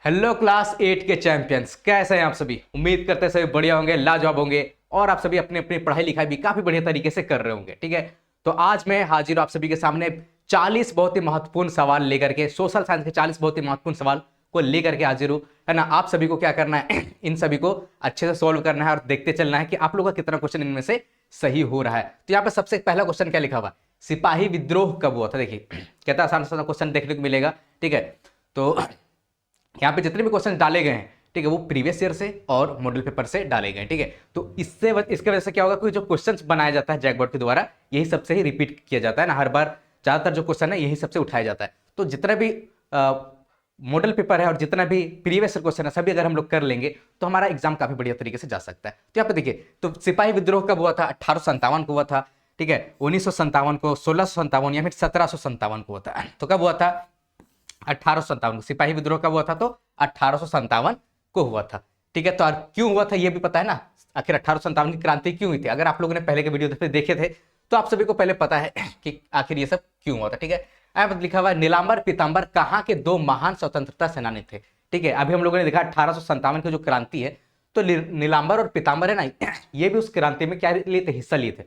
Hello class 8 के champions, कैसे हैं आप सभी। उम्मीद करते हैं सभी बढ़िया होंगे, लाजवाब होंगे और आप सभी अपनी अपनी पढ़ाई लिखाई भी काफी बढ़िया तरीके से कर रहे होंगे। ठीक है, तो आज मैं हाजिर हूं आप सभी के सामने 40 बहुत ही महत्वपूर्ण सवाल लेकर के, सोशल साइंस के 40 बहुत ही महत्वपूर्ण सवाल को लेकर के हाजिर हूं, है ना। आप सभी को क्या करना है इन सभी को अच्छे से सोल्व करना है और देखते चलना है कि आप लोगों का कितना क्वेश्चन इनमें से सही हो रहा है। तो यहाँ पे सबसे पहला क्वेश्चन क्या लिखा हुआ है, सिपाही विद्रोह कब हुआ था। देखिए कितना आसान सा क्वेश्चन देखने को मिलेगा। ठीक है, तो यहाँ पे जितने भी क्वेश्चन डाले गए हैं, ठीक है, वो प्रीवियस ईयर से और मॉडल पेपर से डाले गए हैं। ठीक है, तो इसके वजह से क्या होगा कि जो क्वेश्चंस बनाया जाता है जैकबोर्ड के द्वारा, यही सबसे ही रिपीट किया जाता है ना। हर बार ज्यादातर जो क्वेश्चन है यही सबसे उठाया जाता है। तो जितना भी मॉडल पेपर है और जितना भी प्रीवियस क्वेश्चन है, सभी अगर हम लोग कर लेंगे तो हमारा एग्जाम काफी बढ़िया तरीके से जा सकता है। तो यहाँ पे देखिए, तो सिपाही विद्रोह कब हुआ था, 1857 को हुआ था। ठीक है, 1957 को, 1657 या फिर 1757 को हुआ था। तो कब हुआ था, 1857 को। सिपाही विद्रोह कब हुआ था, तो 1857 को हुआ था। ठीक है, तो क्यों हुआ था ये भी पता है ना, आखिर 1857 की क्रांति क्यों हुई थी। अगर आप लोगों ने पहले के वीडियो देखे थे तो आप सभी को पहले पता है कि आखिर ये सब क्यों हुआ था। ठीक है, अब लिखा हुआ है नीलांबर पीतांबर कहाँ के दो महान स्वतंत्रता सेनानी थे। ठीक है, अभी हम लोगों ने देखा 1857 की जो क्रांति है, तो नीलांबर और पीतांबर है ना, ये भी उस क्रांति में क्या लिए थे, हिस्सा लिए थे।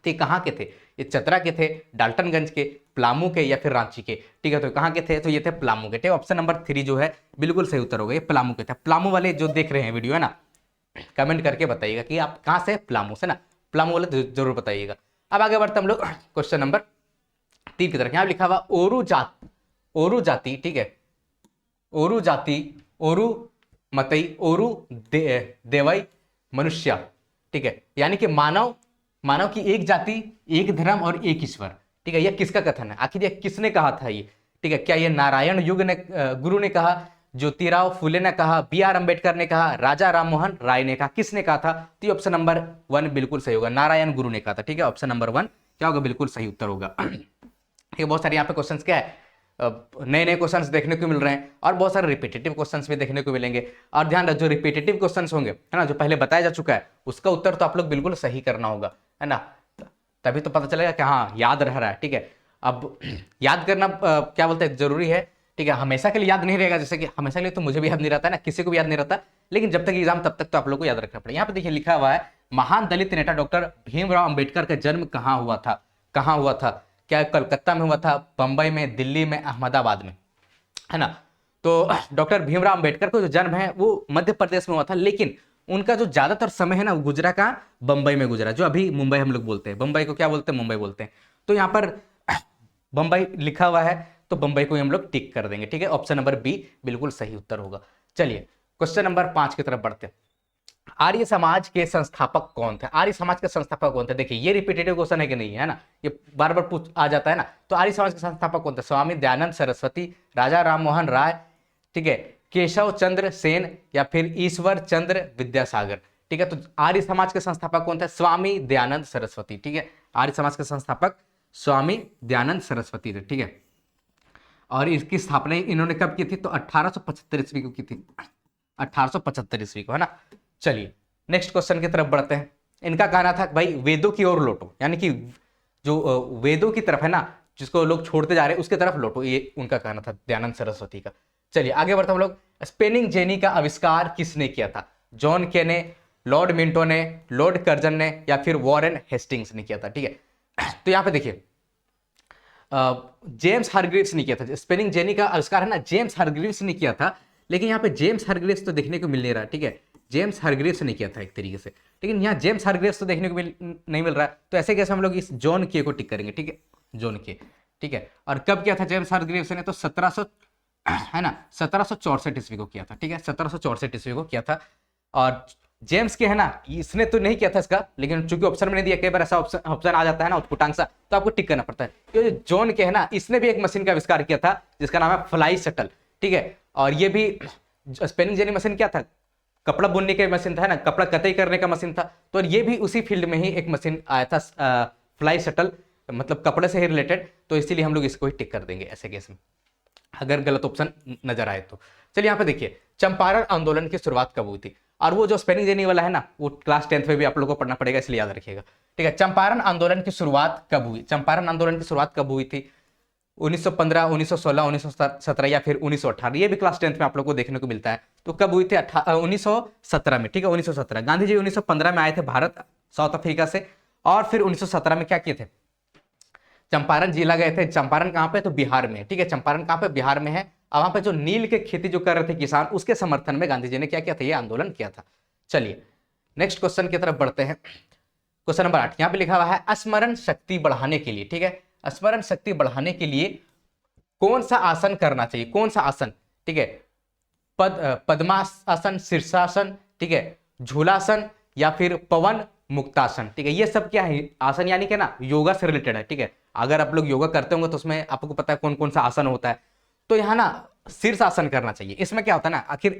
तो कहाँ के थे, ये चतरा के थे, डाल्टनगंज के, प्लामू के या फिर रांची के। ठीक है, तो कहाँ के थे, तो ये थे प्लामू के। ठीक है, ऑप्शन नंबर 3 जो है बिल्कुल सही उत्तर होगा, ये प्लामू के थे। प्लामू वाले जो देख रहे हैं वीडियो है ना, कमेंट करके बताइएगा कि आप कहाँ से, प्लामू से ना, प्लामू वाले जरूर बताइएगा। अब आगे बढ़ते हम लोग क्वेश्चन नंबर 3 की तरफ। यहाँ लिखा हुआ ओरू जाति, ठीक है, ओरू जाति, ओरू मतई, ओरू देवई मनुष्य। ठीक है, यानी कि मानव की एक जाति, एक धर्म और एक ईश्वर। ठीक है, यह किसका कथन है, आखिर यह किसने कहा था ये। ठीक है, क्या ये नारायण गुरु ने कहा, ज्योतिराव फुले ने कहा, B.R. अम्बेडकर ने कहा, राजा राममोहन राय ने कहा, किसने कहा था। तो ऑप्शन नंबर 1 बिल्कुल सही होगा, नारायण गुरु ने कहा था। ठीक है, ऑप्शन नंबर 1 क्या होगा, बिल्कुल सही उत्तर होगा। ठीक है, बहुत सारे यहाँ पे क्वेश्चन क्या है, नए नए क्वेश्चंस देखने को मिल रहे हैं और बहुत सारे रिपीटेटिव क्वेश्चंस भी देखने को मिलेंगे। और ध्यान रखो, जो रिपीटेटिव क्वेश्चंस होंगे, है ना, जो पहले बताया जा चुका है, उसका उत्तर तो आप लोग बिल्कुल सही करना होगा, है ना, तभी तो पता चलेगा कि हाँ याद रह रहा है। ठीक है, अब याद करना क्या बोलते हैं, जरूरी है। ठीक है, हमेशा के लिए याद नहीं रहेगा, जैसे कि हमेशा के लिए तो मुझे भी याद नहीं रहता है ना, किसी को भी याद नहीं रहता, लेकिन जब तक एग्जाम तब तक तो आप लोग को याद रखना पड़ेगा। यहाँ पे देखिए लिखा हुआ है, महान दलित नेता डॉक्टर भीमराव अंबेडकर का जन्म कहाँ हुआ था। कहाँ हुआ था, क्या कलकत्ता में हुआ था, बंबई में, दिल्ली में, अहमदाबाद में, है ना। तो डॉक्टर भीमराव अंबेडकर का जो जन्म है वो मध्य प्रदेश में हुआ था, लेकिन उनका जो ज्यादातर समय है ना, वो गुजरा कहाँ, बंबई में गुजरा, जो अभी मुंबई हम लोग बोलते हैं। बंबई को क्या बोलते हैं, मुंबई बोलते हैं। तो यहाँ पर बंबई लिखा हुआ है, तो बंबई को हम लोग टिक कर देंगे। ठीक है, ऑप्शन नंबर बी बिल्कुल सही उत्तर होगा। चलिए क्वेश्चन नंबर 5 की तरफ बढ़ते हैं। आर्य समाज के संस्थापक कौन थे, आर्य समाज के संस्थापक कौन थे। देखिए ये रिपीटेटिव क्वेश्चन है कि नहीं, है ना, ये बार बार पूछ आ जाता है ना। तो आर्य समाज के संस्थापक कौन थे, स्वामी दयानंद सरस्वती, राजा राममोहन राय, ठीक है, केशव चंद्र सेन या फिर ईश्वर चंद्र विद्यासागर। ठीक है, तो आर्य समाज के संस्थापक कौन थे, स्वामी दयानंद सरस्वती। ठीक है, आर्य समाज के संस्थापक स्वामी दयानंद सरस्वती थे। ठीक है, और इसकी स्थापना इन्होंने कब की थी, तो 1875 ईस्वी को की थी, 1875 ईस्वी को, है ना। चलिए नेक्स्ट क्वेश्चन की तरफ बढ़ते हैं। इनका कहना था भाई वेदों की ओर लौटो, यानी कि जो वेदों की तरफ है ना, जिसको लोग छोड़ते जा रहे हैं उसकी तरफ लौटो, ये उनका कहना था दयानंद सरस्वती का। चलिए आगे बढ़ते हम लोग। स्पेनिंग जेनी का आविष्कार किसने किया था, जॉन के ने, लॉर्ड मिंटो ने, लॉर्ड कर्जन ने या फिर वॉरेन हेस्टिंग्स ने किया था। ठीक है, तो यहां पे देखिए जेम्स हारग्रीव्स ने किया था। स्पेनिंग जेनी का आविष्कार है ना, जेम्स हारग्रीव्स ने किया था, लेकिन यहाँ पे जेम्स हारग्रीव्स तो देखने को मिल नहीं रहा। ठीक है, जेम्स हारग्रीव्स ने किया था एक तरीके से, लेकिन यहाँ जेम्स हारग्रीव्स तो देखने को नहीं मिल रहा है। तो ऐसे कैसे हम लोग इस जॉन के को टिक करेंगे। ठीक है, जॉन के। ठीक है, और कब किया था जेम्स हारग्रीव्स ने, तो 1700 है ना, 1764 ईस्वी को किया था। ठीक है, 1764 ईस्वी को किया था। और जेम्स के है ना, इसने तो नहीं किया था इसका, लेकिन चूंकि ऑप्शन में नहीं दिया, कई बार ऐसा ऑप्शन आ जाता है ना उत्पुटांक सा, तो आपको टिक करना पड़ता है। क्योंकि जॉन के है ना, इसने भी एक मशीन का आविष्कार किया था जिसका नाम है फ्लाई शटल। ठीक है, और ये भी स्पेनिंग जेनी मशीन क्या था, कपड़ा बुनने का मशीन था, है ना, कपड़ा कतई करने का मशीन था। तो ये भी उसी फील्ड में ही एक मशीन आया था, फ्लाई शटल, मतलब कपड़े से ही रिलेटेड। तो इसीलिए हम लोग इसको ही टिक कर देंगे ऐसे केस में, अगर गलत ऑप्शन नजर आए तो। चलिए यहाँ पे देखिए, चंपारण आंदोलन की शुरुआत कब हुई थी, और वो जो स्पेनिंग जेनी वाला है ना, वो क्लास 10th में भी आप लोगों को पढ़ना पड़ेगा, इसलिए याद रखिएगा। ठीक है, चंपारण आंदोलन की शुरुआत कब हुई, चंपारण आंदोलन की शुरुआत कब हुई थी, 1915, 1916, 1917 या फिर 1918, ये भी क्लास 10th में आप लोग को देखने को मिलता है। तो कब हुई थी? 1917 में, ठीक है, 1917। गांधी जी 1915 में आए थे भारत, साउथ अफ्रीका से, और फिर 1917 में क्या किए थे? चंपारण जिला गए थे। चंपारण कहाँ पे? तो बिहार में, ठीक है, चंपारण कहाँ पे? बिहार में है। और वहां पे जो नील के खेती जो कर रहे थे किसान, उसके समर्थन में गांधी जी ने क्या किया था? ये आंदोलन किया था। चलिए नेक्स्ट क्वेश्चन की तरफ बढ़ते हैं। क्वेश्चन नंबर 8 यहाँ पे लिखा हुआ है स्मरण शक्ति बढ़ाने के लिए, ठीक है, स्मरण शक्ति बढ़ाने के लिए कौन सा आसन करना चाहिए? कौन सा आसन? ठीक है, पद्मासन, शीर्षासन, ठीक है, झूलासन या फिर पवन मुक्तासन, ठीक है। ये सब क्या है? आसन यानी कि ना योगा से रिलेटेड है, ठीक है। अगर आप लोग योगा करते होंगे तो उसमें आपको पता है कौन कौन सा आसन होता है। तो यहाँ ना शीर्षासन करना चाहिए। इसमें क्या होता है ना, आखिर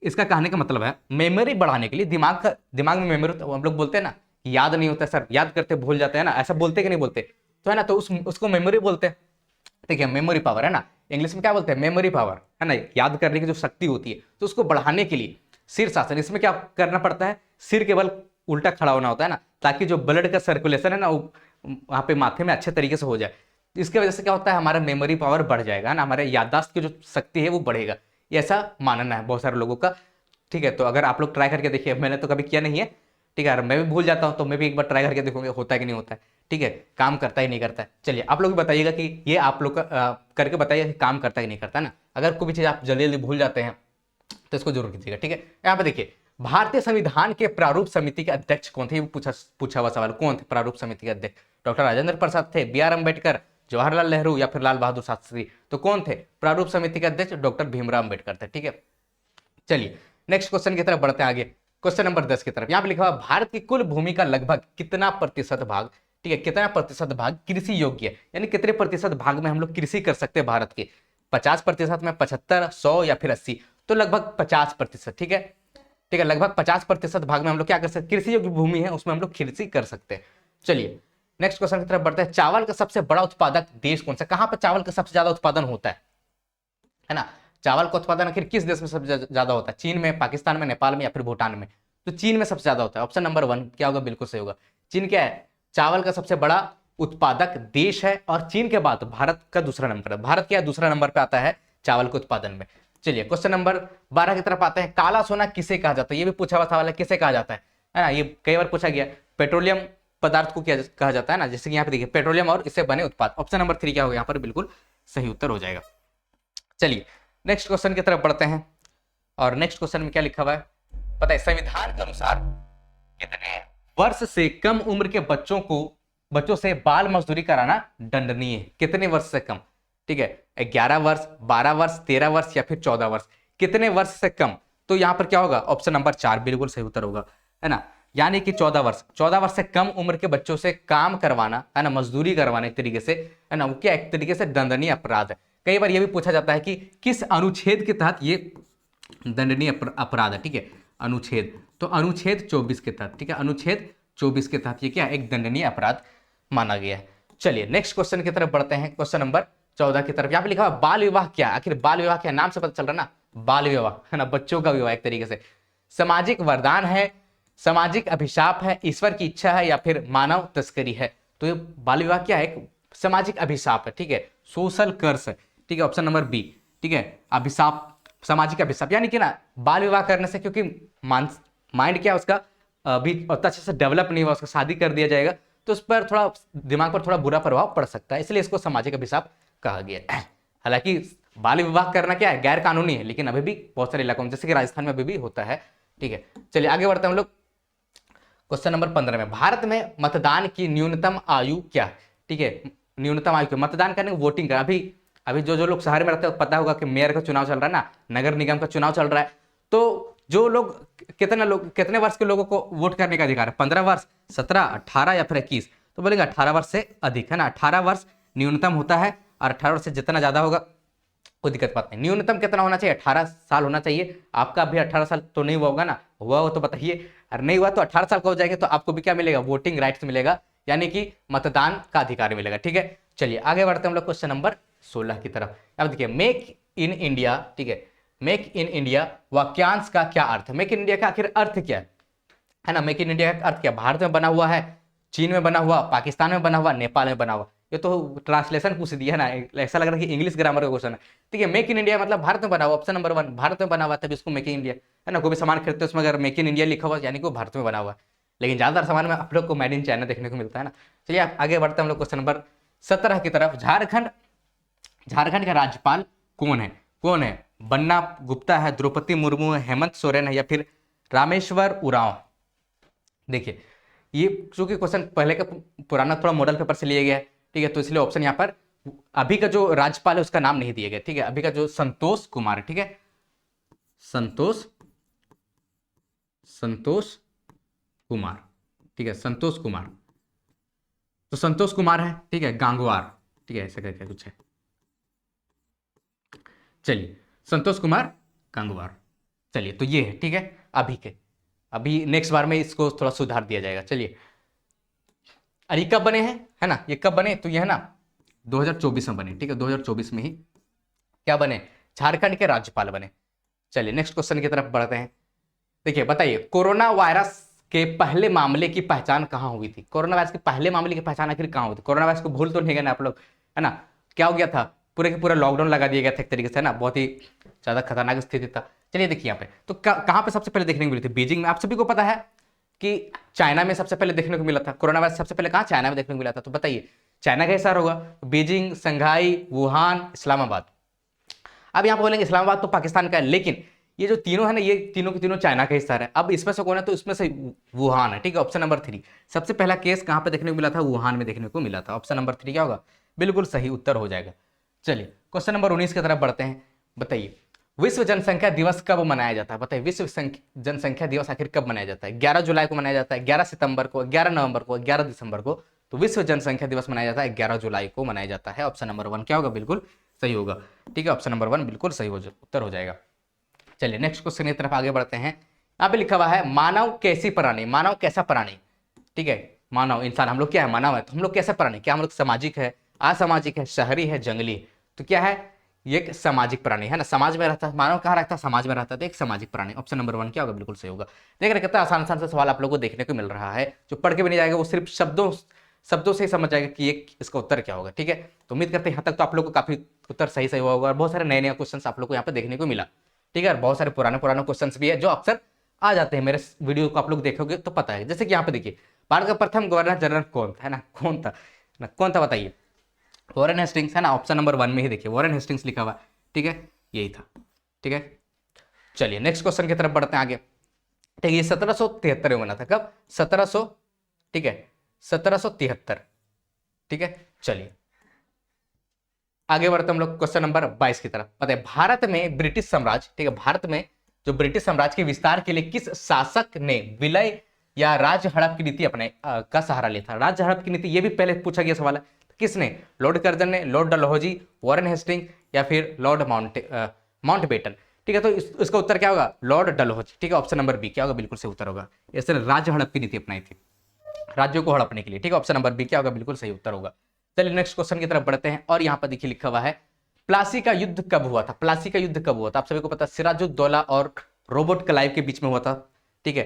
इसका कहने का मतलब है मेमोरी बढ़ाने के लिए, दिमाग में मेमोरी, तो हम लोग बोलते हैं ना याद नहीं होता सर, याद करते भूल जाते हैं ना, ऐसा बोलते कि नहीं बोलते? तो है ना, तो उसको मेमोरी बोलते हैं, ठीक है, मेमोरी पावर है ना, इंग्लिश में क्या बोलते हैं? मेमोरी पावर, है ना, याद करने की जो शक्ति होती है, तो उसको बढ़ाने के लिए शीर्षासन। इसमें क्या करना पड़ता है? सिर के बल उल्टा खड़ा होना होता है ना, ताकि जो ब्लड का सर्कुलेशन है ना वो वहां पे माथे में अच्छे तरीके से हो जाए। इसकी वजह से क्या होता है? हमारा मेमोरी पावर बढ़ जाएगा ना, हमारे याददाश्त की जो शक्ति है वो बढ़ेगा। ये ऐसा मानना है बहुत सारे लोगों का, ठीक है। तो अगर आप लोग ट्राई करके देखिए, मैंने तो कभी किया नहीं है, ठीक है, मैं भी भूल जाता हूं, तो मैं भी एक बार ट्राई करके देखूंगा होता है कि नहीं होता है, ठीक है, काम करता है नहीं करता है। चलिए आप लोग भी बताइएगा कि ये आप लोग करके बताइए कि काम करता है कि नहीं करता है ना। अगर कोई भी चीज़ आप जल्दी जल्दी भूल जाते हैं तो इसको जरूर कीजिएगा, ठीक है। यहाँ पे देखिए, भारतीय संविधान के प्रारूप समिति के अध्यक्ष कौन थे? पूछा हुआ सवाल, कौन थे प्रारूप समिति के अध्यक्ष? डॉक्टर राजेंद्र प्रसाद थे, बी आर अम्बेडकर, जवाहरलाल नेहरू या फिर लाल बहादुर शास्त्री? तो कौन थे प्रारूप समिति के अध्यक्ष? डॉक्टर भीमराव अम्बेडकर थे, ठीक है। चलिए नेक्स्ट क्वेश्चन की तरफ बढ़ते हैं आगे, क्वेश्चन नंबर 10 की तरफ। यहाँ पे लिखा हुआ भारत की कुल भूमि का लगभग कितना प्रतिशत भाग, ठीक है, कितना प्रतिशत भाग कृषि योग्य है, यानी कितने प्रतिशत भाग में हम लोग कृषि कर सकते हैं भारत के? 50% में, 75, 100 या फिर 80? तो लगभग 50%, ठीक है, ठीक है, लगभग 50% भाग में हम लोग क्या कर सकते हैं? कृषि योग्य भूमि है उसमें हम लोग कृषि कर सकते हैं। चलिए नेक्स्ट क्वेश्चन की तरफ बढ़ते हैं। चावल का सबसे बड़ा उत्पादक देश कौन सा? कहां पर चावल का सबसे ज्यादा उत्पादन होता है ना? चावल का उत्पादन आखिर किस देश में सबसे ज्यादा होता है? चीन में, पाकिस्तान में, नेपाल में या फिर भूटान में? तो चीन में सबसे ज्यादा होता है। ऑप्शन नंबर 1 क्या होगा? बिल्कुल सही होगा। चीन क्या है? चावल का सबसे बड़ा उत्पादक देश है, और चीन के बाद भारत का दूसरा नंबर है। भारत क्या है? दूसरा नंबर पे आता है चावल के उत्पादन में। चलिए क्वेश्चन नंबर 12 की तरफ आते हैं। काला सोना किसे कहा जाता है? ये भी पूछा हुआ सवाल है, किसे कहा जाता है ना, ये कई बार पूछा गया। पेट्रोलियम पदार्थ को क्या कहा जाता है ना, जैसे कि यहाँ पे देखिए पेट्रोलियम और इससे बने उत्पाद। ऑप्शन नंबर 3 क्या होगा? यहाँ पर बिल्कुल सही उत्तर हो जाएगा। चलिए नेक्स्ट क्वेश्चन की तरफ बढ़ते हैं, और नेक्स्ट क्वेश्चन में क्या लिखा हुआ है पता है? संविधान के अनुसार कितने वर्ष से कम उम्र के बच्चों से बाल मजदूरी कराना दंडनीय है? कितने वर्ष से कम? ठीक है, 11 वर्ष, 12 वर्ष, 13 वर्ष या फिर 14 वर्ष? कितने वर्ष से कम? तो यहां पर क्या होगा? ऑप्शन नंबर 4 बिल्कुल सही उत्तर होगा, है ना, यानी कि 14 वर्ष। 14 वर्ष से कम उम्र के बच्चों से काम करवाना, है ना, मजदूरी करवाना एक तरीके से, है ना, वो क्या एक तरीके से दंडनीय अपराध है। कई बार यह भी पूछा जाता है कि किस अनुच्छेद के तहत ये दंडनीय अपराध है, ठीक है, अनुच्छेद, तो अनुच्छेद 24 के तहत, ठीक है, अनुच्छेद 24 के तहत ये क्या एक दंडनीय अपराध माना गया है। चलिए नेक्स्ट क्वेश्चन की तरफ बढ़ते हैं, क्वेश्चन नंबर 14 की तरफ। यहाँ पे लिखा हुआ बाल विवाह क्या? आखिर बाल विवाह क्या? नाम से पता चल रहा ना, बाल विवाह, है ना, बच्चों का विवाह एक तरीके से। सामाजिक वरदान है, सामाजिक अभिशाप है, ईश्वर की इच्छा है या फिर मानव तस्करी है? तो ये बाल विवाह क्या है? एक सामाजिक अभिशाप है, ठीक है, सोशल कर्स है, ठीक है, ऑप्शन नंबर बी, ठीक है, अभिशाप, सामाजिक अभिशाप, यानी कि ना बाल विवाह करने से, क्योंकि माइंड क्या है उसका अभी उतना अच्छे से डेवलप नहीं हुआ, उसका शादी कर दिया जाएगा तो उस पर थोड़ा दिमाग पर थोड़ा बुरा प्रभाव पड़ सकता है, इसलिए इसको सामाजिक अभिशाप कहा गया है। हालांकि बाल विवाह करना क्या है? गैर कानूनी है, लेकिन अभी भी बहुत सारे इलाकों में, जैसे कि राजस्थान में अभी भी होता है, ठीक है। चलिए आगे बढ़ते हैं हम लोग क्वेश्चन नंबर 15 में। भारत में मतदान की न्यूनतम आयु क्या है? ठीक है, न्यूनतम आयु क्या? मतदान करने को, वोटिंग कर, अभी जो लोग शहर में रहते हैं पता होगा कि मेयर का चुनाव चल रहा है ना, नगर निगम का चुनाव चल रहा है, तो जो लोग कितने वर्ष के लोगों को वोट करने का अधिकार है? 15 वर्ष, 17, 18 या फिर 21? तो बोलेगा 18 वर्ष से अधिक, है ना, 18 वर्ष न्यूनतम होता है, और 18 वर्ष से जितना ज्यादा होगा कोई दिक्कत बात नहीं। न्यूनतम कितना होना चाहिए? 18 साल होना चाहिए। आपका अभी 18 साल तो नहीं हुआ होगा ना, हुआ हो तो बताइए, और नहीं हुआ तो 18 साल का हो जाएगा, तो आपको भी क्या मिलेगा? वोटिंग राइट्स मिलेगा, यानी कि मतदान का अधिकार मिलेगा, ठीक है। चलिए आगे बढ़ते हैं हम लोग क्वेश्चन नंबर 16 की तरफ। अब देखिए मेक इन इंडिया, ठीक है, मेक इन इंडिया वाक्यांश का क्या अर्थ है? मेक इन इंडिया का आखिर अर्थ क्या है ना, मेक इन इंडिया का अर्थ क्या? भारत में बना हुआ है, चीन में बना हुआ, पाकिस्तान में बना हुआ, नेपाल में बना हुआ? ये तो ट्रांसलेशन पूछ दिया ना, ऐसा लग रहा है कि इंग्लिश ग्रामर का क्वेश्चन है। ठीक है, मेक इन इंडिया मतलब भारत में बना हुआ, ऑप्शन नंबर 1 भारत में बना हुआ, तभी इसको मेक इन इंडिया, है ना। कोई भी सामान खरीदते हैं उसमें अगर मेक इन इंडिया लिखा हुआ यानी कि वो भारत में बना हुआ है, लेकिन ज्यादातर सामान में आप लोग को मेड इन चाइना देखने को मिलता है ना। चलिए आप आगे बढ़ते हैं हम लोग क्वेश्चन नंबर 17 की तरफ। झारखंड का राज्यपाल कौन है? बन्ना गुप्ता है, द्रौपदी मुर्मू है, हेमंत सोरेन है, या फिर रामेश्वर उरांव। देखिए ये चूंकि क्वेश्चन पहले का पुराना थोड़ा मॉडल पेपर से लिया गया है, ठीक है, तो इसलिए ऑप्शन यहाँ पर अभी का जो राज्यपाल है उसका नाम नहीं दिया गया, ठीक है। अभी का जो संतोष कुमार है, ठीक है, संतोष कुमार, ठीक है, संतोष कुमार, तो संतोष कुमार है, ठीक है, गांगवार, ठीक है, ऐसा करके कुछ है। चलिए संतोष कुमार गांगवार, चलिए तो ये है, ठीक है, अभी नेक्स्ट बार में इसको थोड़ा सुधार दिया जाएगा। चलिए अरे कब बने हैं, है ना, ये कब बने, तो ये है ना 2024 में बने, ठीक है, 2024 में ही क्या बने, झारखंड के राज्यपाल बने। चलिए नेक्स्ट क्वेश्चन की तरफ बढ़ते हैं। देखिए बताइए, कोरोना वायरस के पहले मामले की पहचान कहां हुई थी? कोरोना वायरस के पहले मामले की पहचान आखिर कहां हुई थी? कोरोना वायरस को भूल तो नहीं गए ना आप लोग, है ना। क्या हो गया था, पूरे के पूरा लॉकडाउन लगा दिया गया था एक तरीके से, है ना, बहुत ही ज्यादा खतरनाक स्थिति था। चलिए देखिए यहाँ पे तो कहां पे सबसे पहले देखने को मिली थी? बीजिंग में। आप सभी को पता है कि चाइना में सबसे पहले देखने को मिला था कोरोना वायरस, सबसे पहले कहां, चाइना में देखने को मिला था। तो बताइए चाइना का शहर होगा, बीजिंग, संघाई, वुहान, इस्लामाबाद। अब यहाँ बोलेंगे इस्लामाबाद तो पाकिस्तान का है, लेकिन ये जो तीनों है ना, ये तीनों के तीनों चाइना का हिस्सा है। अब इसमें से कौन है, तो इसमें से वुहान है, ठीक है, ऑप्शन नंबर 3। सबसे पहला केस कहां पे देखने को मिला था? वुहान में देखने को मिला था। ऑप्शन नंबर 3 क्या होगा, बिल्कुल सही उत्तर हो जाएगा। चलिए क्वेश्चन नंबर 19 की तरफ बढ़ते हैं। बताइए विश्व जनसंख्या दिवस कब मनाया जाता है? बताइए विश्व जनसंख्या दिवस आखिर कब मनाया जाता है? 11 जुलाई को मनाया जाता है, 11 सितंबर को, 11 नवंबर को, 11 दिसंबर को। तो विश्व जनसंख्या दिवस मनाया जाता है 11 जुलाई को मनाया जाता है। ऑप्शन नंबर 1 क्या होगा, बिल्कुल सही होगा, ठीक है, ऑप्शन नंबर 1 बिल्कुल सही उत्तर हो जाएगा। चलिए नेक्स्ट क्वेश्चन की तरफ आगे बढ़ते हैं। यहाँ पे लिखा हुआ है मानव कैसी प्राणी, मानव कैसा प्राणी, ठीक है, मानव इंसान, हम लोग क्या है, मानव है, तो हम लोग कैसा प्राणी, क्या हम लोग सामाजिक है, असामाजिक है, शहरी है, जंगली है? तो क्या है, ये एक सामाजिक प्राणी है ना, समाज में रहता है। मानव कहाँ रहता है, समाज में रहता है, तो एक सामाजिक प्राणी। ऑप्शन नंबर 1 क्या होगा, बिल्कुल सही होगा। देख रहे कितना आसान आसान सा सवाल आप लोगों को देखने को मिल रहा है, जो पढ़ के भी नहीं जाएगा वो सिर्फ शब्दों से ही समझ जाएगा कि ये इसका उत्तर क्या होगा, ठीक है। तो उम्मीद करते हैं यहाँ तक तो आप लोग को काफी उत्तर सही हुआ होगा, और बहुत सारे नए नए क्वेश्चन आप लोग को यहाँ पे देखने को मिला, ठीक है। और बहुत सारे पुराने क्वेश्चन भी है जो अक्सर आ जाते हैं, मेरे वीडियो को आप लोग देखोगे तो पता है। जैसे कि यहाँ पे देखिए, भारत का प्रथम गवर्नर जनरल कौन था, है ना, कौन था बताइए? वॉरेन हेस्टिंग्स, है ना, ऑप्शन नंबर 1 में ही देखिए वॉरेन हेस्टिंग्स लिखा हुआ, ठीक है, यही था, ठीक है। चलिए नेक्स्ट क्वेश्चन की तरफ बढ़ते हैं आगे। ठीक है, ये 1773 में बना था, कब, 1700, ठीक है, 1773, ठीक है। चलिए आगे बढ़ते हम लोग क्वेश्चन नंबर 22 की तरफ। बताइए भारत में ब्रिटिश साम्राज्य, ठीक है, भारत में जो ब्रिटिश साम्राज्य के विस्तार के लिए किस शासक ने विलय या राज्य हड़प की नीति अपने का सहारा लिया था? राज्य हड़प की नीति, ये भी पहले पूछा गया सवाल है, किसने? लॉर्ड कर्जन ने, लॉर्ड डलहौजी, वॉरेन हेस्टिंग, या फिर लॉर्ड माउंटबेटन, ठीक है। तो इसका उत्तर क्या होगा, लॉर्ड डलहौजी, ठीक है, ऑप्शन नंबर बी क्या होगा, बिल्कुल सही उत्तर होगा। इसने राज्य हड़प की नीति अपनाई थी, राज्यों को हड़पने के लिए, ठीक है, ऑप्शन नंबर बी क्या होगा, बिल्कुल सही उत्तर होगा। चलिए नेक्स्ट क्वेश्चन की तरफ बढ़ते हैं, और यहाँ पर देखिए लिखा हुआ है प्लासी का युद्ध कब हुआ था? प्लासी का युद्ध कब हुआ था? आप सभी को पता है, सिराजुद्दौला और रॉबर्ट क्लाइव के बीच में हुआ था, ठीक है।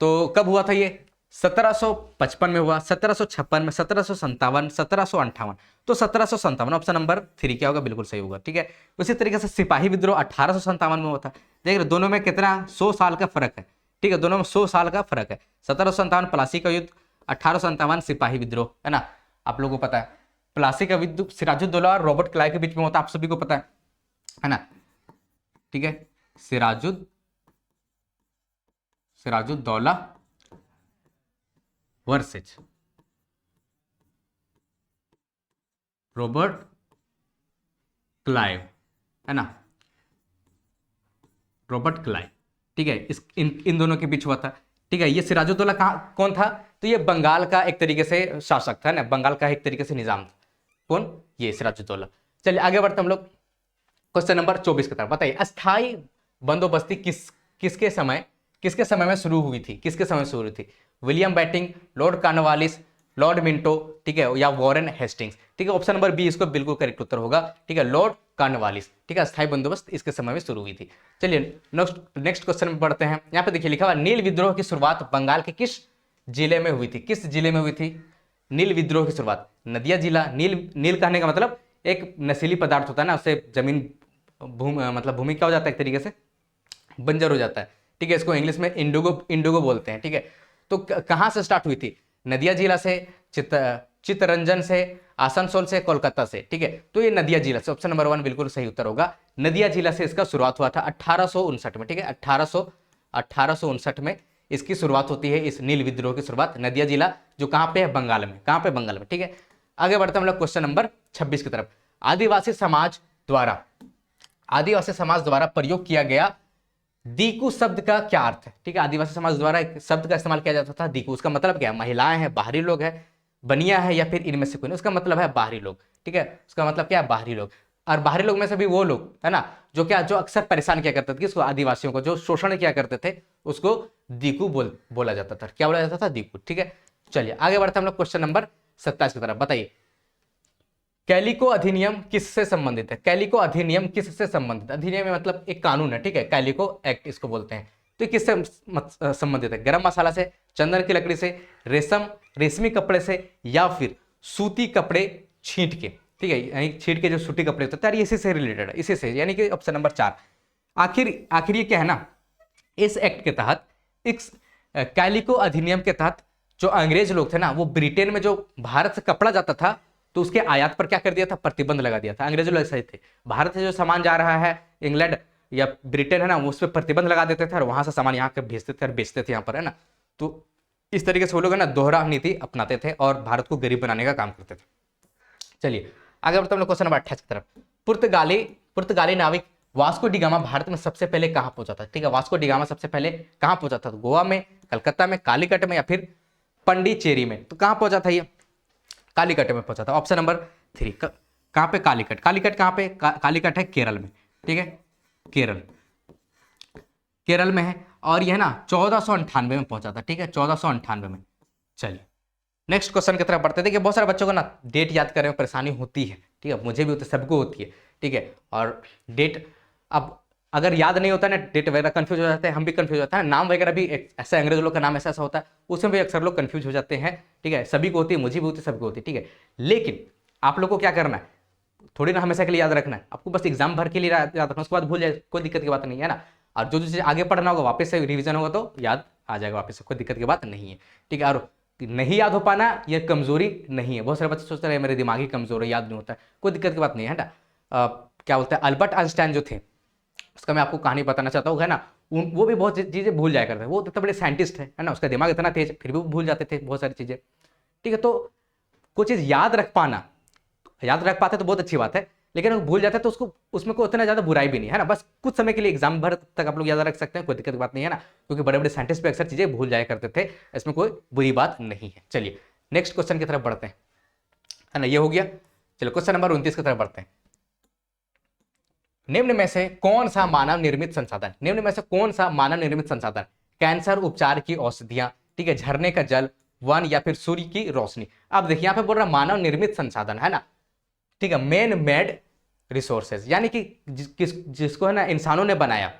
तो कब हुआ था ये? 1755 में हुआ, 1756 में, 1757, 1758। तो 1757 ऑप्शन नंबर 3 क्या होगा, बिल्कुल सही होगा, ठीक है। उसी तरीके से सिपाही विद्रोह 1857 में हुआ था। देख रहे दोनों में कितना 100 साल का फर्क है, ठीक है, दोनों में 100 साल का फर्क है। 1757 प्लासी का युद्ध, 1857 सिपाही विद्रोह, है ना, आप लोगों को पता है। प्लासी का युद्ध सिराजुद्दौला और रॉबर्ट क्लाइव के बीच में होता है, आप सभी को पता है ना, ठीक है। सिराजुद्दौला वर्सेस रॉबर्ट क्लाइव, है ना, रॉबर्ट क्लाइव, ठीक है, इन दोनों के बीच हुआ था, ठीक है। ये सिराजुद्दौला कौन था? तो ये बंगाल का एक तरीके से शासक था ना, बंगाल का एक तरीके से निजाम था। कौन? ये सिराजुद्दौला। चलिए आगे बढ़ते हम लोग क्वेश्चन नंबर 24 की तरफ। बताइए अस्थाई बंदोबस्ती किसके समय में शुरू हुई थी? किसके समय शुरू हुई थी? William Bentinck, Lord Cornwallis, Lord Minto, ठीक है, या वॉरेन हेस्टिंग्स, ठीक है, ऑप्शन नंबर बी इसको बिल्कुल करेक्ट उत्तर होगा, ठीक है, लॉर्ड कॉर्नवालिस, ठीक है, अस्थाई बंदोबस्त इसके समय में शुरू हुई थी। चलिए नेक्स्ट क्वेश्चन में बढ़ते हैं। यहाँ पे देखिए लिखा हुआ नील विद्रोह की शुरुआत बंगाल के किस जिले में हुई थी? किस जिले में हुई थी? नील विद्रोह की शुरुआत। नदिया जिला, नील नील कहने का मतलब एक नशीली पदार्थ होता है ना, उससे जमीन मतलब भूमि क्या हो जाता है, एक तरीके से बंजर हो जाता है, ठीक है। इसको इंग्लिश में इंडिगो इंडिगो बोलते हैं, ठीक है। तो कहां से स्टार्ट हुई थी? नदिया जिला से, चित्तरंजन से, आसनसोल से, कोलकाता से, ठीक है। तो ये नदिया जिला से, ऑप्शन नंबर 1 बिल्कुल सही उत्तर होगा। नदिया जिला से इसका शुरुआत हुआ था 1859 में, ठीक है। 1859 में इसकी शुरुआत होती है, इस नील विद्रोह की शुरुआत नदिया जिला, जो कहां पे है, बंगाल में। कहां पे? बंगाल में, ठीक है। आगे बढ़ते हैं हम लोग क्वेश्चन नंबर 26 की तरफ। आदिवासी समाज द्वारा प्रयोग किया गया दीकू शब्द का क्या अर्थ है, ठीक है। आदिवासी समाज द्वारा एक शब्द का इस्तेमाल किया जाता था दीकू, उसका मतलब क्या है? महिलाएं हैं, बाहरी लोग हैं, बनिया है, या फिर इनमें से कोई नहीं। उसका मतलब है बाहरी लोग, ठीक है। उसका मतलब क्या है? बाहरी लोग। और बाहरी लोग में से भी वो लोग है ना जो जो अक्सर परेशान किया करते थे किसको? आदिवासियों को, जो शोषण किया करते थे, उसको दीकू बोला जाता था। क्या बोला जाता था? दीकू, ठीक है। चलिए आगे बढ़ते हैं हम लोग क्वेश्चन नंबर 27 की तरफ। बताइए कैलिको अधिनियम किससे संबंधित है? कैलिको अधिनियम किससे संबंधित? अधिनियम में मतलब एक कानून है, ठीक है। कैलिको एक्ट इसको बोलते हैं। तो ये किससे संबंधित है? गरम मसाला से, चंदन की लकड़ी से, रेशमी कपड़े से, या फिर सूती कपड़े छींट के, ठीक है। यानी छींट के जो सूती कपड़े होते हैं, इसी से रिलेटेड है, इसी से, यानी कि ऑप्शन नंबर 4। आखिर ये क्या है ना, इस एक्ट के तहत, इस कैलिको अधिनियम के तहत जो अंग्रेज लोग थे ना, वो ब्रिटेन में जो भारत से कपड़ा जाता था, तो उसके आयात पर क्या कर दिया था? प्रतिबंध लगा दिया था। अंग्रेज लोग ऐसे थे, भारत से जो सामान जा रहा है इंग्लैंड या ब्रिटेन है ना, उस पर प्रतिबंध लगा देते थे और वहां से सामान यहाँ के भेजते थे और बेचते थे यहाँ पर, है ना। तो इस तरीके से वो लोग है ना दोहरा नीति अपनाते थे और भारत को गरीब बनाने का काम करते थे। चलिए आगे बढ़ते हम लोग क्वेश्चन नंबर 28 की तरफ। पुर्तगाली नाविक वास्को डी गामा भारत में सबसे पहले कहां पहुंचा था? ठीक है, वास्को डी गामा सबसे पहले कहां पहुंचा था? गोवा में, कलकत्ता में, कालीकट में, या फिर पंडिचेरी में? तो कहां पहुंचा था ये? कालीकट में पहुंचा था, ऑप्शन नंबर 3। कहां पे? कालीकट। कालीकट कहां पे? कालीकट है केरल में, ठीक है। केरल में है, और यह ना 1498 में पहुंचा था, ठीक है, 1498 में। चलिए नेक्स्ट क्वेश्चन की तरफ बढ़ते हैं। देखिए बहुत सारे बच्चों को ना डेट याद करने में परेशानी होती है, ठीक है, मुझे भी होती है, सबको होती है, ठीक है। और डेट अब अगर याद नहीं होता ना, डेट वगैरह कंफ्यूज हो जाते हैं, हम भी कंफ्यूज हो जाते हैं, नाम वगैरह भी ऐसा अंग्रेज लोग का नाम ऐसा होता है, उसमें भी अक्सर लोग कंफ्यूज हो जाते हैं, ठीक है। सभी को होती है, मुझे भी होती है, सबको होती है, ठीक है। लेकिन आप लोग को क्या करना है, थोड़ी ना हमेशा के लिए याद रखना है, आपको बस एग्जाम भर के लिए याद रखना, उसके बाद भूल जाए, कोई दिक्कत की बात नहीं है ना। और जो चीज़ आगे पढ़ना होगा वापस से रिवीजन होगा तो याद आ जाएगा वापस से, कोई दिक्कत की बात नहीं है, ठीक है। और नहीं याद हो पाना ये कमजोरी नहीं है। बहुत सारे बच्चे सोचते रहे मेरे दिमागी कमजोर है, याद नहीं होता है, कोई दिक्कत की बात नहीं है ना। क्या बोलते हैं, अल्बर्ट आइंस्टाइन जो थे, उसका मैं आपको कहानी बताना चाहता हूँ, है ना। वो भी बहुत चीज़ें भूल जाया करते थे, वो इतने बड़े साइंटिस्ट है ना, उसका दिमाग इतना तेज, फिर भी भूल जाते थे बहुत सारी चीज़ें, ठीक है। तो कुछ चीज़ याद रख पाते तो बहुत अच्छी बात है, लेकिन अगर भूल जाते हैं तो उसको उसमें कोई उतना ज़्यादा बुराई भी नहीं है ना, बस कुछ समय के लिए एग्जाम भर तक आप लोग याद रख सकते हैं, कोई दिक्कत की बात नहीं है ना, क्योंकि बड़े बड़े साइंटिस्ट भी अक्सर चीज़ें भूल जाया करते थे, इसमें कोई बुरी बात नहीं है। चलिए नेक्स्ट क्वेश्चन की तरफ बढ़ते हैं, है ना, ये हो गया। चलो क्वेश्चन नंबर 29 की तरफ बढ़ते हैं। निम्न में से कौन सा मानव निर्मित संसाधन कैंसर उपचार की औषधियां, ठीक है, झरने का जल, वन, या फिर सूर्य की रोशनी? अब देखिए यहाँ पे बोल रहा मानव निर्मित संसाधन, है ना, ठीक है, मैन मेड रिसोर्सेज, यानी कि जिसको है ना इंसानों ने बनाया।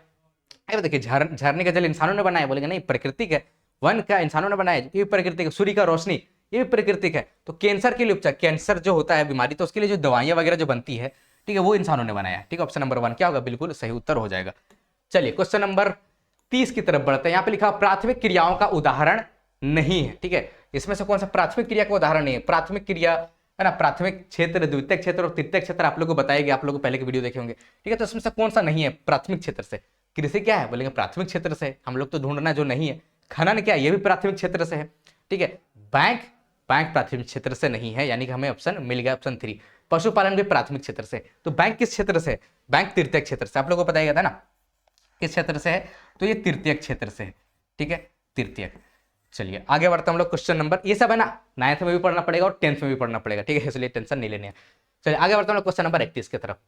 अब देखिए झरने का जल इंसानों ने बनाया, बोलेंगे नहीं प्राकृतिक है। वन का इंसानों ने बनाया, ये भी प्राकृतिक है। सूर्य का रोशनी ये भी प्राकृतिक है। तो कैंसर के लिए उपचार, कैंसर जो होता है बीमारी, तो उसके लिए जो दवाइयां वगैरह जो बनती है, ठीक है, वो इंसानों ने बनाया, ठीक है। ऑप्शन नंबर 1 क्या होगा? बिल्कुल सही उत्तर हो जाएगा। चलिए क्वेश्चन नंबर 30 की तरफ बढ़ते हैं। यहाँ पे लिखा प्राथमिक क्रियाओं का उदाहरण नहीं है, ठीक है। इसमें से कौन सा प्राथमिक क्रिया का उदाहरण नहीं है? प्राथमिक क्रिया है ना, प्राथमिक क्षेत्र, द्वितीयक क्षेत्र और तृतीयक क्षेत्र आप लोगों को बताया गया, आप लोगों को पहले के वीडियो देखे होंगे, ठीक है। तो इसमें से कौन सा नहीं है प्राथमिक क्षेत्र से? कृषि क्या है? बोलेंगे प्राथमिक क्षेत्र से, हम लोग तो ढूंढना जो नहीं है। खनन क्या है? ये भी प्राथमिक क्षेत्र से है, ठीक है। बैंक प्राथमिक क्षेत्र से नहीं है, यानी कि हमें ऑप्शन मिल गया, ऑप्शन 3। पशुपालन भी प्राथमिक क्षेत्र से। तो बैंक किस क्षेत्र से? बैंक तृतीयक क्षेत्र से, आप लोगों को बताया गया था ना किस क्षेत्र से है, तो ये तृतीयक क्षेत्र से है, ठीक है, तृतीयक। चलिए आगे बढ़ते हम लोग क्वेश्चन नंबर, ये सब है ना 9th में भी पढ़ना पड़ेगा और 10th में भी पढ़ना पड़ेगा, ठीक है, इसलिए टेंशन नहीं लेने हैं। चलिए आगे बढ़ते हम लोग क्वेश्चन नंबर 31 की तरफ।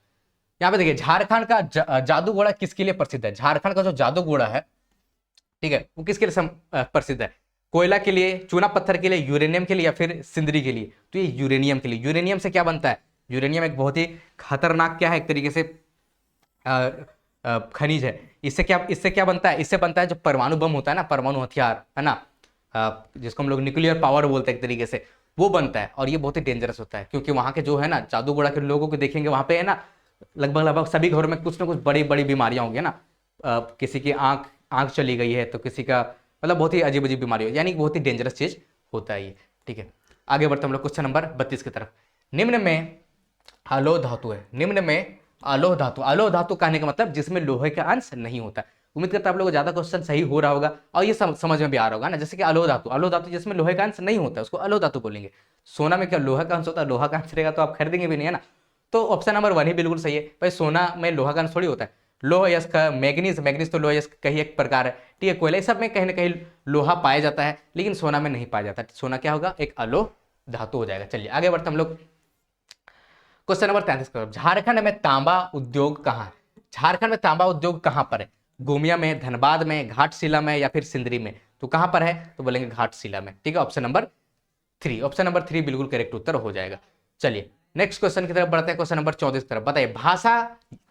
यहाँ पे देखिए झारखंड का जादू घोड़ा किसके लिए प्रसिद्ध है? झारखंड का जो जादू घोड़ा है, ठीक है, वो किसके लिए प्रसिद्ध है? कोयला के लिए, चूना पत्थर के लिए, यूरेनियम के लिए, या फिर सिंदरी के लिए? तो ये यूरेनियम के लिए। यूरेनियम से क्या बनता है? यूरेनियम एक बहुत ही खतरनाक क्या है, एक तरीके से खनिज है। इससे क्या बनता है? इससे बनता है जो परमाणु बम होता है ना, परमाणु हथियार, है ना, जिसको हम लोग न्यूक्लियर पावर बोलते हैं एक तरीके से, वो बनता है, और ये बहुत ही डेंजरस होता है, क्योंकि वहाँ के जो है ना जादूगोड़ा के लोगों को देखेंगे वहाँ पे है ना, लगभग सभी घरों में कुछ ना कुछ बड़ी बड़ी बीमारियां होंगी ना। किसी की आंख आंख चली गई है, तो किसी का मतलब बहुत ही अजीब अजीब बीमारी हो, यानी बहुत ही डेंजरस चीज होता है ये। ठीक है, आगे बढ़ते हम लोग क्वेश्चन नंबर 32 की तरफ। निम्न में अलोह धातु है, निम्न में अलोह धातु, अलोह धातु कहने का मतलब जिसमें लोहे का अंश नहीं होता। उम्मीद करता आप लोगों को ज्यादा क्वेश्चन सही हो रहा होगा और ये समझ में भी आ रहा होगा ना। जैसे कि अलोह धातु, अलोह धातु जिसमें लोहे का अंश नहीं होता उसको अलोह धातु बोलेंगे। सोना में क्या लोहा का अंश होता है? लोहा का अंश रहेगा तो आप खरीदेंगे भी नहीं, है ना। तो ऑप्शन नंबर 1 ही बिल्कुल सही है भाई, सोना में लोहा का अंश थोड़ी होता है। लोह यस्क, मैग्नीज, मैग्नीज तो लोह यस्क का ही एक प्रकार है। ठीक है, कोयला सब में कहीं ना कहीं लोहा पाया जाता है, लेकिन सोना में नहीं पाया जाता। सोना क्या होगा? एक अलोह धातु हो जाएगा। चलिए आगे बढ़ते हम लोग क्वेश्चन नंबर 33 की तरफ। झारखंड में तांबा उद्योग कहाँ है? झारखंड में तांबा उद्योग कहाँ पर है? गोमिया में, धनबाद में, घाटशिला में या फिर सिंदरी में? तो कहां पर है? तो बोलेंगे घाटशिला में। ठीक है, ऑप्शन नंबर 3, ऑप्शन नंबर 3 बिल्कुल करेक्ट उत्तर हो जाएगा। चलिए नेक्स्ट क्वेश्चन की तरफ बढ़ते हैं, क्वेश्चन नंबर 34 की तरफ। बताइए भाषा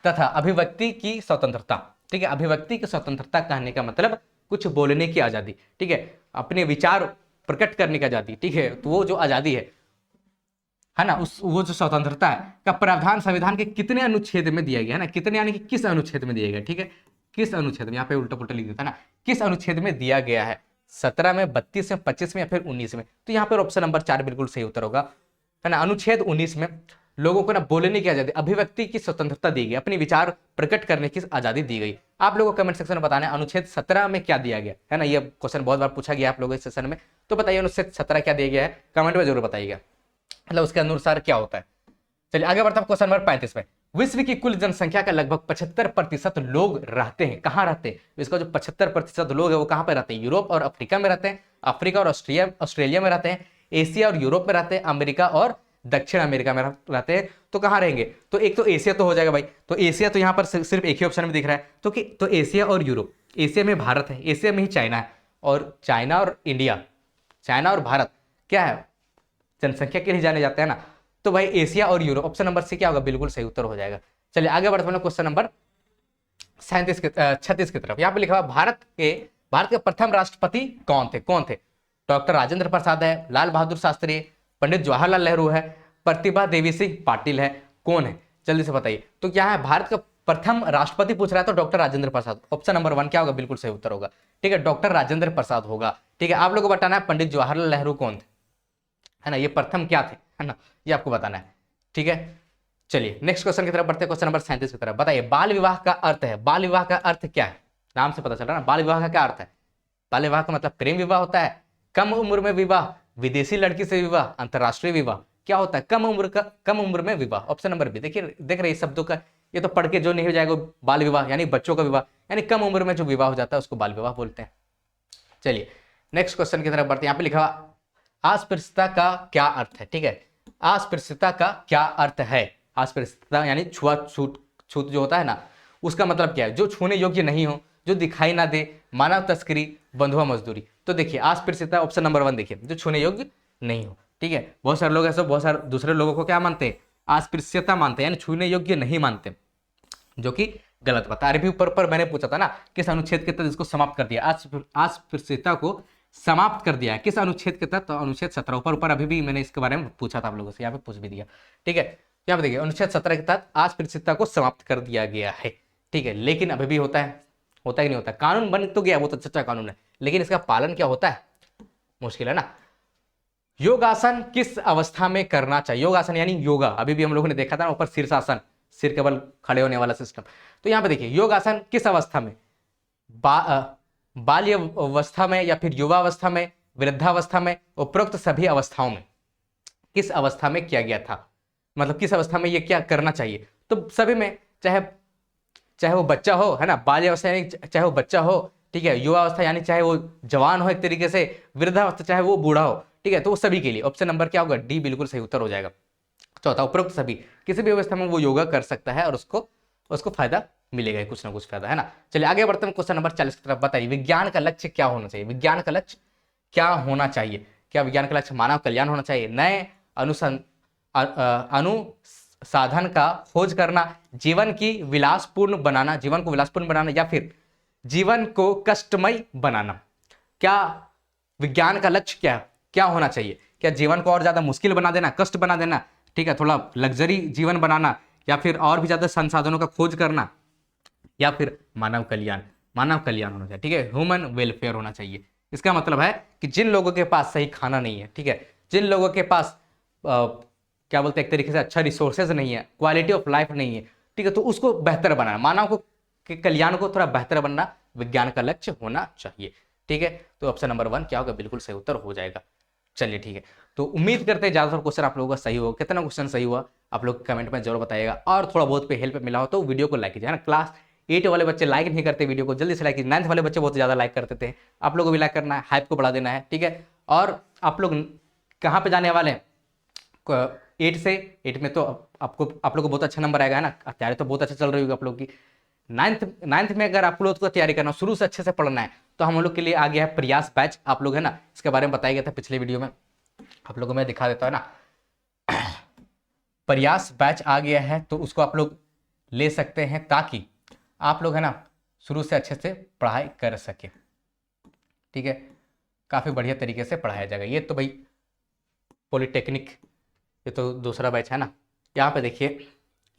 तथा अभिव्यक्ति की स्वतंत्रता। ठीक है, अभिव्यक्ति की स्वतंत्रता कहने का मतलब कुछ बोलने की आजादी। ठीक है, अपने विचार प्रकट करने की आजादी। ठीक है, तो वो जो आजादी है ना, वो जो स्वतंत्रता है का प्रावधान संविधान के कितने अनुच्छेद में दिया गया है ना, कितने यानी कि किस अनुच्छेद में दिया गया। ठीक है, किस अनुच्छेद में, यहाँ पे उल्टा पुल्टा लिख देता है ना, किस अनुच्छेद में दिया गया है? 17 में, 32 में, 25 में या फिर 19 में? तो यहाँ पर ऑप्शन नंबर 4 बिल्कुल सही उत्तर होगा, है ना। अनुच्छेद 19 में लोगों को ना बोलने की आजादी, अभिव्यक्ति की स्वतंत्रता दी गई, अपनी विचार प्रकट करने की आजादी दी गई। आप लोगों को कमेंट सेक्शन में बताना है अनुच्छेद 17 में क्या दिया गया है ना। ये क्वेश्चन बहुत बार पूछा गया आप लोगों के सेशन में, तो बताइए अनुच्छेद 17 क्या दिया गया है, कमेंट में जरूर बताइएगा, मतलब उसके अनुसार क्या होता है। चलिए आगे बढ़ता है क्वेश्चन नंबर 35 में। विश्व की कुल जनसंख्या का लगभग 75% लोग रहते हैं, कहां रहते हैं? इसका जो 75% लोग है वो कहां पर रहते हैं? यूरोप और अफ्रीका में रहते हैं, अफ्रीका और ऑस्ट्रेलिया में रहते हैं, एशिया और यूरोप में रहते हैं, अमेरिका और दक्षिण अमेरिका में रहते हैं। तो कहां रहेंगे? तो एक तो एशिया तो हो जाएगा भाई, तो एशिया तो यहां पर सिर्फ एक ही ऑप्शन में दिख रहा है, तो एशिया और यूरोप। एशिया में भारत है, एशिया में ही चाइना है, और चाइना और इंडिया, चाइना और भारत क्या है? जनसंख्या के लिए जाने जाते हैं ना। तो भाई एशिया और यूरोप, ऑप्शन नंबर सी क्या होगा? बिल्कुल सही उत्तर हो जाएगा। चलिए आगे बढ़ते हैं क्वेश्चन नंबर 36 की तरफ। यहाँ पे लिखा हुआ भारत के प्रथम राष्ट्रपति कौन थे? डॉक्टर राजेंद्र प्रसाद है, लाल बहादुर शास्त्री, पंडित जवाहरलाल नेहरू है, प्रतिभा देवी सिंह पाटिल है, कौन है? जल्दी से बताइए। तो क्या है? भारत का प्रथम राष्ट्रपति पूछ रहा है तो doctor Rajendra Prasad, option number 1 क्या होगा? बिल्कुल सही उत्तर होगा। ठीक है, डॉक्टर राजेंद्र प्रसाद होगा। ठीक है, आप लोगों को बताना है पंडित जवाहरलाल नेहरू कौन थे, है ना, ये प्रथम क्या थे, है ना, ये आपको बताना है। ठीक है, चलिए नेक्स्ट क्वेश्चन की तरफ बढ़ते हैं, क्वेश्चन नंबर 37 की तरफ। बताइए बाल विवाह का अर्थ है, बाल विवाह का अर्थ क्या है? नाम से पता चल रहा है ना, बाल विवाह का क्या अर्थ है? बाल विवाह का मतलब प्रेम विवाह होता है, कम उम्र में विवाह, विदेशी लड़की से विवाह, अंतरराष्ट्रीय विवाह, क्या होता है? कम उम्र में विवाह, ऑप्शन नंबर बी। देखिए देख रहे शब्दों का, ये तो पढ़ के जो नहीं हो जाएगा बाल विवाह यानी बच्चों का विवाह, यानी कम उम्र में जो विवाह हो जाता है उसको बाल विवाह बोलते हैं। चलिए नेक्स्ट क्वेश्चन की तरफ बढ़ते हैं। यहाँ पे लिखा हुआ अस्पृश्यता का क्या अर्थ है? ठीक है, अस्पृश्यता का क्या अर्थ है? अस्पृश्यता यानी छूत जो होता है ना, उसका मतलब क्या है? जो छूने योग्य नहीं हो, जो दिखाई ना दे, मानव तस्करी, बंधुआ मजदूरी। तो देखिए अस्पृश्यता ऑप्शन नंबर 1 देखिए, जो छूने योग्य नहीं हो। ठीक है, बहुत सारे लोग ऐसे बहुत सारे दूसरे लोगों को क्या मानते हैं? अस्पृश्यता मानते हैं, यानी छूने योग्य नहीं मानते, जो कि गलत बात है। अरबी पर मैंने पूछा था ना किस अनुच्छेद के तहत इसको समाप्त कर दिया, अस्पृश्यता को समाप्त कर दिया है किस अनुच्छेद के तहत? तो अनुच्छेद 17। ऊपर अभी भी मैंने इसके बारे में पूछा था आप लोगों से, यहाँ पे पूछ भी दिया। ठीक है, यहाँ पे देखिए अनुच्छेद 17 के तहत अस्पृश्यता को समाप्त कर दिया गया है। ठीक है, लेकिन अभी भी होता है कि नहीं होता? कानून बन तो गया, वो तो सच्चा कानून है, लेकिन इसका पालन क्या होता है? मुश्किल है ना। योगासन किस अवस्था में करना चाहिए? योगासन यानी योगा, अभी भी हम लोगों ने देखा था ना ऊपर शीर्षासन, सिर के बल खड़े होने वाला सिस्टम। तो यहाँ पे देखिए योगासन किस अवस्था में? बाल्य अवस्था में या फिर युवावस्था में, वृद्धावस्था में, उपरोक्त सभी अवस्थाओं में किस अवस्था में किया गया था? मतलब किस अवस्था में ये क्या करना चाहिए? तो सभी में, चाहे वो बच्चा हो, है ना, बाल्य अवस्था यानी चाहे वो बच्चा हो, ठीक है, युवा अवस्था यानी चाहे वो जवान हो एक तरीके से, वृद्धावस्था चाहे वो बूढ़ा हो। ठीक है, तो वो सभी के लिए ऑप्शन नंबर क्या होगा? डी बिल्कुल सही उत्तर हो जाएगा। चौथा, उपरोक्त सभी, किसी भी अवस्था में वो योगा कर सकता है और उसको फायदा मिलेगा, कुछ ना कुछ फायदा, है ना। चलिए आगे बढ़ते हैं क्वेश्चन नंबर 40 की तरफ। बताइए विज्ञान का लक्ष्य क्या होना चाहिए? विज्ञान का लक्ष्य क्या होना चाहिए? क्या विज्ञान का लक्ष्य मानव कल्याण होना चाहिए, नए अनुसाधन का खोज करना, जीवन को विलासपूर्ण बनाना, या फिर जीवन को कष्टमय बनाना? क्या विज्ञान का लक्ष्य क्या है? क्या होना चाहिए? क्या जीवन को और ज़्यादा मुश्किल बना देना, कष्ट बना देना, ठीक है, थोड़ा लग्जरी जीवन बनाना, या फिर और भी ज़्यादा संसाधनों का खोज करना, या फिर मानव कल्याण? मानव कल्याण होना चाहिए, ठीक है, ह्यूमन वेलफेयर होना चाहिए। इसका मतलब है कि जिन लोगों के पास सही खाना नहीं है, ठीक है, जिन लोगों के पास क्या बोलते हैं, एक तरीके से अच्छा रिसोर्सेज नहीं है, क्वालिटी ऑफ लाइफ नहीं है, ठीक है, तो उसको बेहतर बनाना, मानव को के कल्याण को थोड़ा बेहतर बनना विज्ञान का लक्ष्य होना चाहिए, ठीक है। तो ऑप्शन नंबर 1 क्या होगा? बिल्कुल सही उत्तर हो जाएगा। चलिए ठीक है, तो उम्मीद करते हैं ज़्यादातर क्वेश्चन आप लोगों का सही होगा। कितना क्वेश्चन सही हुआ आप लोग कमेंट में जरूर बताइएगा, और थोड़ा बहुत पे हेल्प मिला हो तो वीडियो को लाइक कीजिए, है ना। क्लास 8 वाले बच्चे लाइक नहीं करते वीडियो को, जल्दी से लाइक कीजिए। 9th वाले बच्चे बहुत ज़्यादा लाइक करते थे, आप लोगों को भी लाइक करना है, हाइप को बढ़ा देना है, ठीक है। और आप लोग कहाँ पे जाने वाले हैं? 8 में तो आप लोग को बहुत अच्छा नंबर आएगा, है ना। तैयारी तो बहुत अच्छा चल रही होगी आप लोग की। 9th में अगर आप लोग को तैयारी करना, शुरू से अच्छे से पढ़ना है, तो हम लोग के लिए आ गया है प्रयास बैच। आप लोग है ना, इसके बारे में बताया गया था पिछले वीडियो में, आप लोगों को मैं दिखा देता हूँ ना। प्रयास बैच आ गया है, तो उसको आप लोग ले सकते हैं, ताकि आप लोग है ना शुरू से अच्छे से पढ़ाई कर सके, ठीक है। काफ़ी बढ़िया तरीके से पढ़ाया जाएगा। ये तो भाई पॉलिटेक्निक, ये तो दूसरा बैच है ना। यहाँ पे देखिए,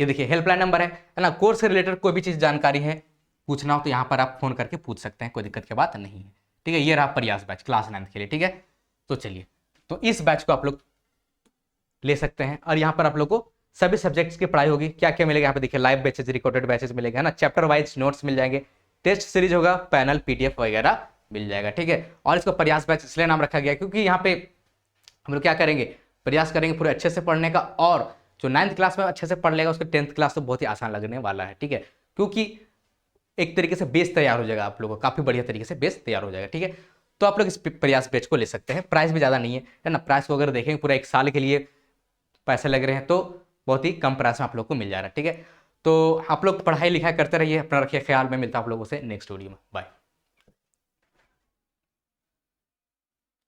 ये देखिए हेल्पलाइन नंबर है ना। कोर्स से रिलेटेड कोई भी चीज़ जानकारी है, पूछना हो तो यहाँ पर आप फोन करके पूछ सकते हैं, कोई दिक्कत की बात नहीं है, ठीक है। ये रहा प्रयास बैच क्लास 9th के लिए, ठीक है। तो चलिए, तो इस बैच को आप लोग ले सकते हैं, और यहाँ पर आप लोग को सभी सब्जेक्ट्स की पढ़ाई होगी। क्या क्या मिलेगा यहाँ पे देखिए, लाइव बैचेज, रिकॉर्डेड बैचेज मिलेगा, है ना। चैप्टर वाइज नोट्स मिल जाएंगे, टेस्ट सीरीज होगा, पैनल पीडीएफ वगैरह मिल जाएगा, ठीक है। और इसको प्रयास बैच इसलिए नाम रखा गया क्योंकि यहाँ पे हम लोग क्या करेंगे, प्रयास करेंगे पूरे अच्छे से पढ़ने का, और जो 9th क्लास में अच्छे से पढ़ लेगा उसको 10th क्लास तो बहुत ही आसान लगने वाला है, ठीक है। क्योंकि एक तरीके से बेस तैयार हो जाएगा, आप लोगों का काफ़ी बढ़िया तरीके से बेस तैयार हो जाएगा, ठीक है। तो आप लोग इस प्रयास बैच को ले सकते हैं। प्राइस भी ज़्यादा नहीं है ना। प्राइस को अगर देखेंगे पूरा 1 साल के लिए पैसे लग रहे हैं, तो बहुत ही कम प्राइस में आप लोग को मिल जा रहा है, ठीक है। तो आप लोग पढ़ाई लिखाई करते रहिए, अपना रखिए ख्याल में। मिलता है आप लोगों से नेक्स्ट वीडियो में, बाय।